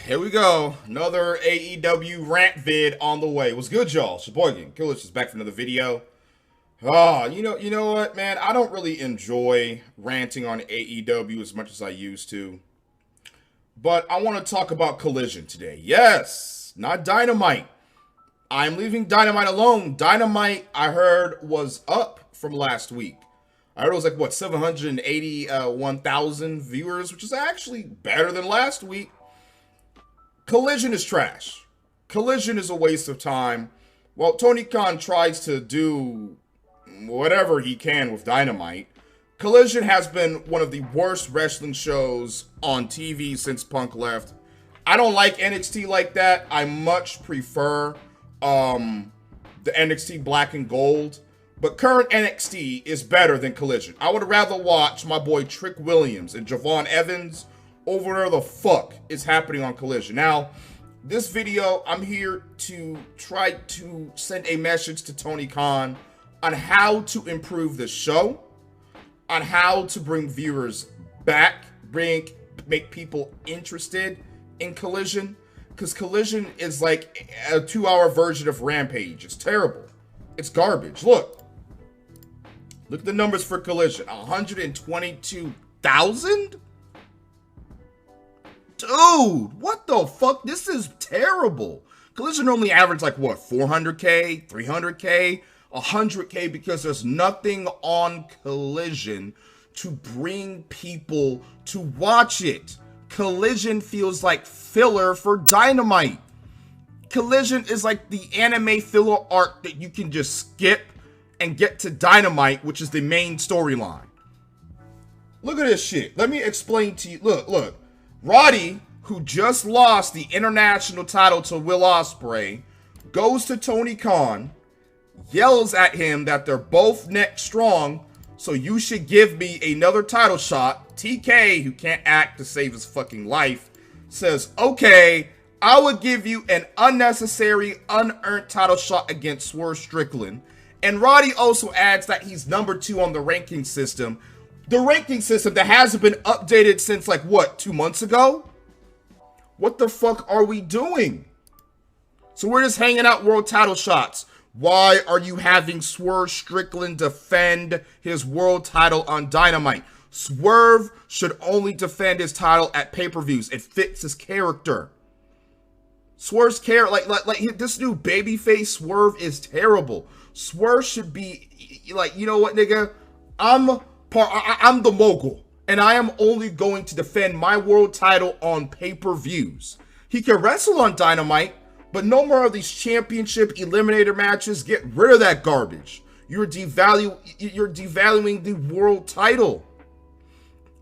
Here we go. Another AEW rant vid on the way. What's good, y'all? It's your boy again. Collision is back for another video. You know what, man? I don't really enjoy ranting on AEW as much as I used to. But I want to talk about Collision today. Yes, not Dynamite. I'm leaving Dynamite alone. Dynamite, I heard, was up from last week. I heard it was like, what, 781,000 viewers, which is actually better than last week. Collision is trash. Collision is a waste of time. Well, Tony Khan tries to do whatever he can with Dynamite. Collision has been one of the worst wrestling shows on TV since Punk left. I don't like NXT like that. I much prefer the NXT Black and Gold. But current NXT is better than Collision. I would rather watch my boy Trick Williams and Javon Evans over whatever the fuck is happening on Collision. Now, this video, I'm here to try to send a message to Tony Khan on how to improve the show, on how to bring viewers back, make people interested in Collision, because Collision is like a 2-hour version of Rampage. It's terrible. It's garbage. Look at the numbers for Collision. 122,000? Dude, what the fuck? This is terrible. Collision normally average like what, 400K, 300K, 100K, because there's nothing on Collision to bring people to watch it. Collision feels like filler for Dynamite. Collision is like the anime filler arc that you can just skip and get to Dynamite, which is the main storyline. Look at this shit. Let me explain to you. Look. Roddy, who just lost the international title to Will Ospreay, goes to Tony Khan, yells at him that they're both neck strong, so you should give me another title shot. TK, who can't act to save his fucking life, says, okay, I would give you an unnecessary, unearned title shot against Swerve Strickland. And Roddy also adds that he's number 2 on the ranking system. The ranking system that hasn't been updated since, like, what, 2 months ago? What the fuck are we doing? So we're just hanging out world title shots. Why are you having Swerve Strickland defend his world title on Dynamite? Swerve should only defend his title at pay-per-views. It fits his character. Swerve's character, like this new babyface Swerve is terrible. Swerve should be, like, you know what, nigga? I'm the mogul, and I am only going to defend my world title on pay-per-views. He can wrestle on Dynamite, but no more of these championship eliminator matches. Get rid of that garbage. You're devaluing the world title.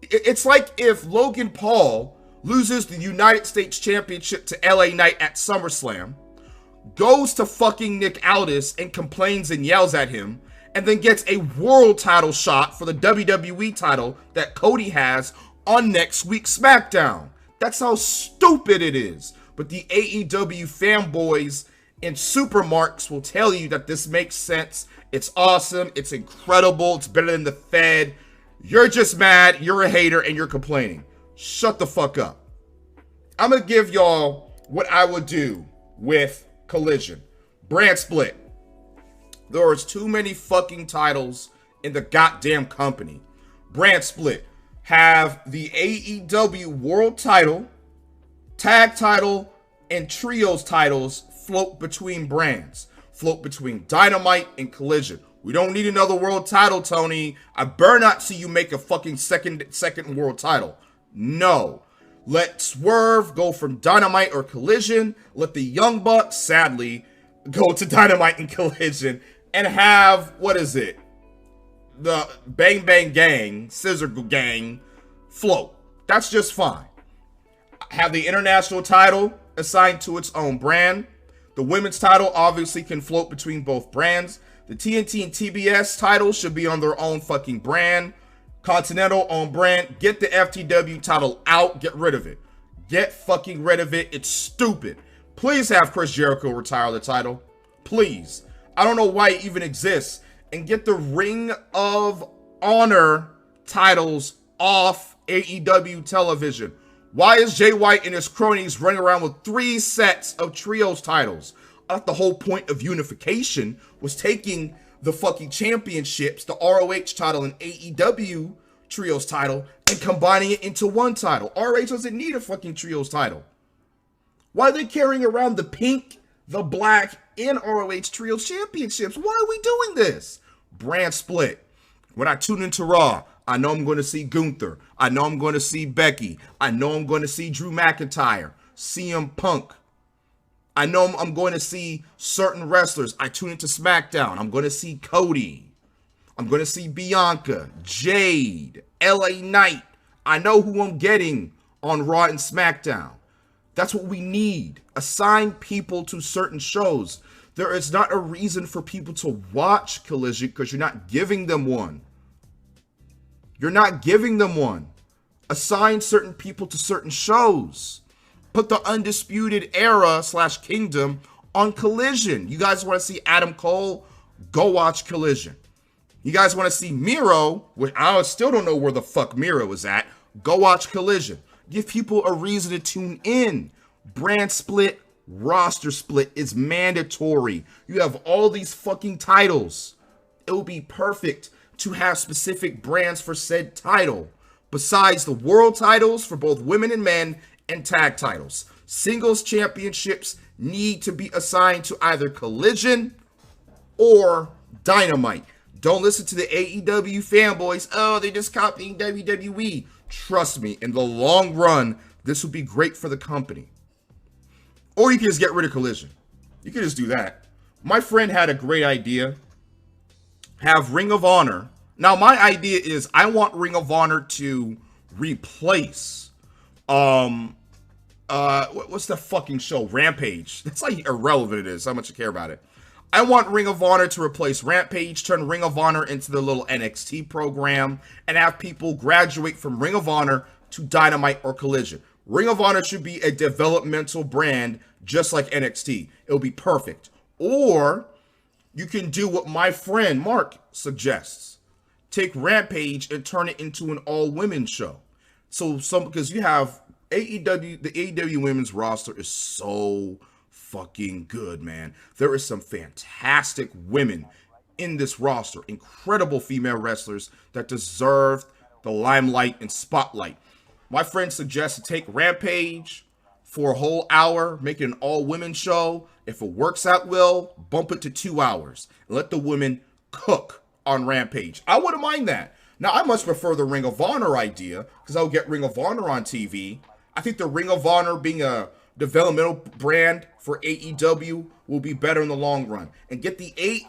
It's like if Logan Paul loses the United States Championship to LA Knight at SummerSlam, goes to fucking Nick Aldis and complains and yells at him, and then gets a world title shot for the WWE title that Cody has on next week's SmackDown. That's how stupid it is. But the AEW fanboys and supermarks will tell you that this makes sense. It's awesome. It's incredible. It's better than the Fed. You're just mad. You're a hater and you're complaining. Shut the fuck up. I'm going to give y'all what I would do with Collision. Brand split. There is too many fucking titles in the goddamn company. Brand split. Have the AEW World title, Tag title, and Trios titles float between brands. Float between Dynamite and Collision. We don't need another world title, Tony. I better not see you make a fucking second world title. No. Let Swerve go from Dynamite or Collision. Let the Young Bucks, sadly, go to Dynamite and Collision. And have, what is it? The Bang Bang Gang, Scissor Gang, float. That's just fine. Have the international title assigned to its own brand. The women's title obviously can float between both brands. The TNT and TBS titles should be on their own fucking brand. Continental on brand. Get the FTW title out. Get rid of it. Get fucking rid of it. It's stupid. Please have Chris Jericho retire the title. Please. I don't know why it even exists. And get the Ring of Honor titles off AEW television. Why is Jay White and his cronies running around with 3 sets of trios titles? I thought the whole point of unification was taking the fucking championships, the ROH title and AEW trios title, and combining it into one title. ROH doesn't need a fucking trios title. Why are they carrying around the pink, the black, and ROH trios championships? Why are we doing this? Brand split. When I tune into Raw, I know I'm going to see Gunther. I know I'm going to see Becky. I know I'm going to see Drew McIntyre, CM Punk. I know I'm going to see certain wrestlers. I tune into SmackDown. I'm going to see Cody. I'm going to see Bianca, Jade, LA Knight. I know who I'm getting on Raw and SmackDown. That's what we need. Assign people to certain shows. There is not a reason for people to watch Collision because you're not giving them one. You're not giving them one. Assign certain people to certain shows. Put the Undisputed Era / Kingdom on Collision. You guys want to see Adam Cole? Go watch Collision. You guys want to see Miro, which I still don't know where the fuck Miro is at. Go watch Collision. Give people a reason to tune in. Brand split, roster split is mandatory. You have all these fucking titles. It would be perfect to have specific brands for said title. Besides the world titles for both women and men and tag titles. Singles championships need to be assigned to either Collision or Dynamite. Don't listen to the AEW fanboys. Oh, they're just copying WWE. Trust me, in the long run, this will be great for the company. Or you can just get rid of Collision. You can just do that. My friend had a great idea. Have Ring of Honor. Now, my idea is I want Ring of Honor to replace, what's the fucking show? Rampage. That's how irrelevant it is, how much I care about it. I want Ring of Honor to replace Rampage, turn Ring of Honor into the little NXT program, and have people graduate from Ring of Honor to Dynamite or Collision. Ring of Honor should be a developmental brand just like NXT. It'll be perfect. Or you can do what my friend Mark suggests. Take Rampage and turn it into an all-women show. So because you have AEW, the AEW women's roster is so fucking good, man. There is some fantastic women in this roster. Incredible female wrestlers that deserve the limelight and spotlight. My friend suggests to take Rampage for a whole hour, make it an all-women show. If it works out well, bump it to 2 hours. And let the women cook on Rampage. I wouldn't mind that. Now, I much prefer the Ring of Honor idea because I'll get Ring of Honor on TV. I think the Ring of Honor being a developmental brand for AEW will be better in the long run. And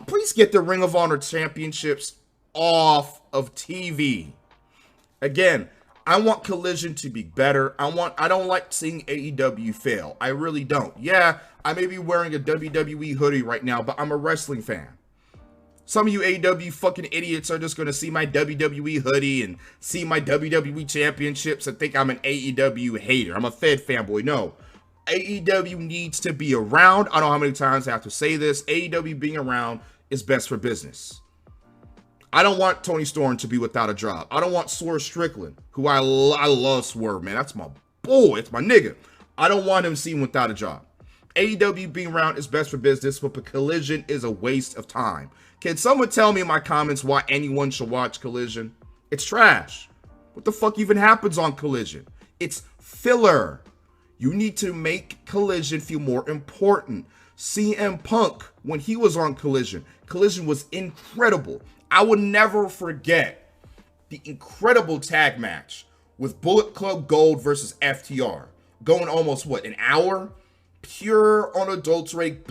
please get the Ring of Honor championships off of TV. Again, I want Collision to be better. I don't like seeing AEW fail. I really don't. Yeah, I may be wearing a WWE hoodie right now, but I'm a wrestling fan. Some of you AEW fucking idiots are just going to see my WWE hoodie and see my WWE championships and think I'm an AEW hater. I'm a Fed fanboy. No. AEW needs to be around. I don't know how many times I have to say this. AEW being around is best for business. I don't want Tony Storm to be without a job. I don't want Swerve Strickland, who I love Swerve, man. That's my boy. It's my nigga. I don't want him seen without a job. AEW being around is best for business, but Collision is a waste of time. Can someone tell me in my comments why anyone should watch Collision? It's trash. What the fuck even happens on Collision? It's filler. You need to make Collision feel more important. CM Punk, when he was on Collision was incredible. I will never forget the incredible tag match with Bullet Club Gold versus FTR. Going almost, what, an hour? Pure, unadulterated.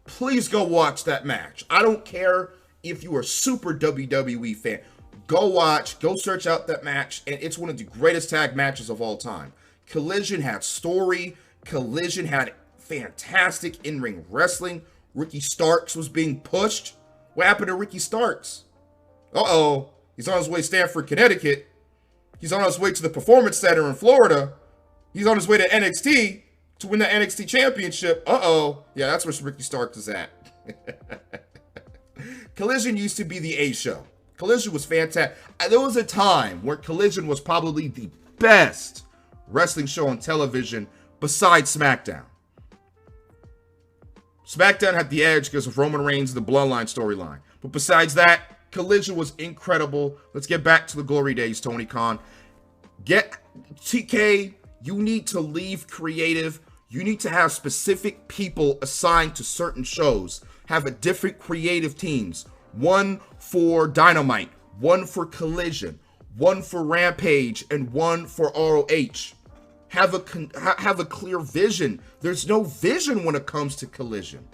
Please go watch that match. I don't care if you are a super WWE fan. Go watch, go search out that match, and it's one of the greatest tag matches of all time. Collision had story. Collision had fantastic in-ring wrestling. Ricky Starks was being pushed. What happened to Ricky Starks? Uh-oh. He's on his way to Stamford, Connecticut. He's on his way to the Performance Center in Florida. He's on his way to NXT to win the NXT Championship. Uh-oh. Yeah, that's where Ricky Starks is at. Collision used to be the A show. Collision was fantastic. There was a time where Collision was probably the best wrestling show on television besides SmackDown. SmackDown had the edge because of Roman Reigns and the Bloodline storyline. But besides that, Collision was incredible. Let's get back to the glory days, Tony Khan. TK, you need to leave creative. You need to have specific people assigned to certain shows. Have a different creative teams. One for Dynamite, one for Collision, one for Rampage, and one for ROH. Have a clear vision. There's no vision when it comes to Collision.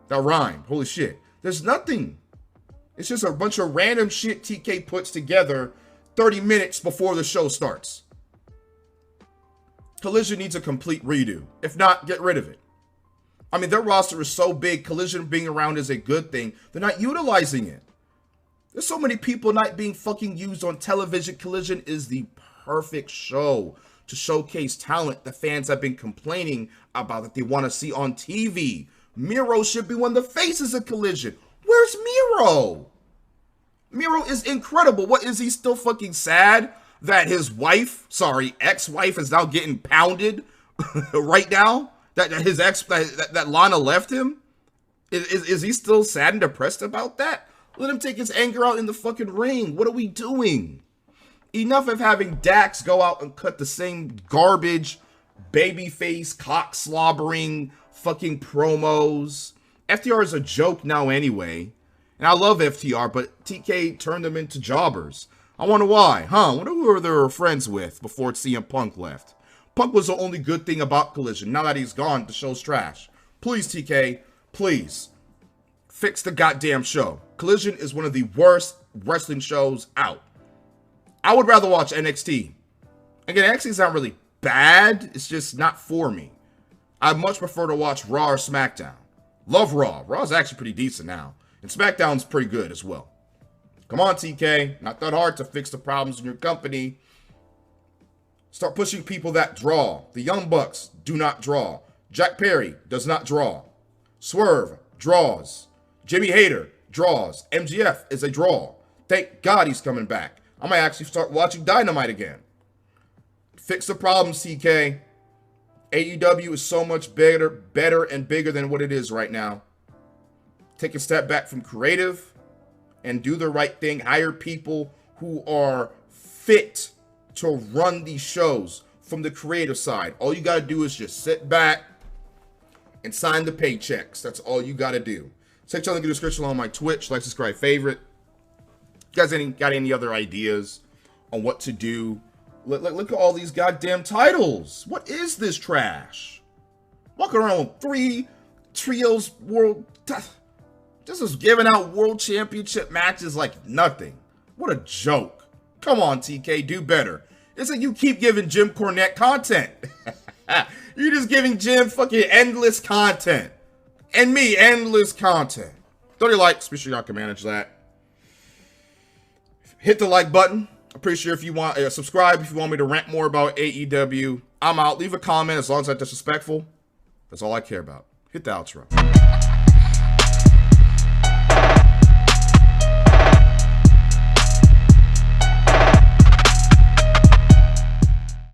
That rhymed. Holy shit. There's nothing. It's just a bunch of random shit TK puts together 30 minutes before the show starts. Collision needs a complete redo. If not, get rid of it. I mean, their roster is so big, Collision being around is a good thing. They're not utilizing it. There's so many people not being fucking used on television. Collision is the perfect show to showcase talent the fans have been complaining about that they want to see on TV. Miro should be one of the faces of Collision. Where's Miro? Miro is incredible. What, is he still fucking sad that his wife, ex-wife is now getting pounded right now? That his ex, that Lana left him? Is he still sad and depressed about that? Let him take his anger out in the fucking ring. What are we doing? Enough of having Dax go out and cut the same garbage, babyface, cock slobbering fucking promos. FTR is a joke now anyway. And I love FTR, but TK turned them into jobbers. I wonder why, huh? I wonder who they were friends with before CM Punk left. Punk was the only good thing about Collision. Now that he's gone, the show's trash. Please, TK, please, fix the goddamn show. Collision is one of the worst wrestling shows out. I would rather watch NXT. Again, NXT is not really bad. It's just not for me. I much prefer to watch Raw or SmackDown. Love Raw. Raw's actually pretty decent now. And SmackDown's pretty good as well. Come on, TK. Not that hard to fix the problems in your company. Start pushing people that draw. The Young Bucks do not draw. Jack Perry does not draw. Swerve draws. Jimmy Hayter draws. MGF is a draw. Thank God he's coming back. I might actually start watching Dynamite again. Fix the problems, TK. AEW is so much better and bigger than what it is right now. Take a step back from creative and do the right thing. Hire people who are fit to run these shows from the creative side. All you got to do is just sit back and sign the paychecks. That's all you got to do. Check out the description on my Twitch. Like, subscribe, favorite. You guys got any other ideas on what to do? Look at all these goddamn titles. What is this trash? Walking around with 3 trios world. This is giving out world championship matches like nothing. What a joke. Come on, TK, do better. It's like you keep giving Jim Cornette content. You're just giving Jim fucking endless content. And me, endless content. 30 likes. Be sure y'all can manage that. Hit the like button. I'm pretty sure if you want, subscribe if you want me to rant more about AEW. I'm out. Leave a comment as long as I'm disrespectful. That's all I care about. Hit the outro.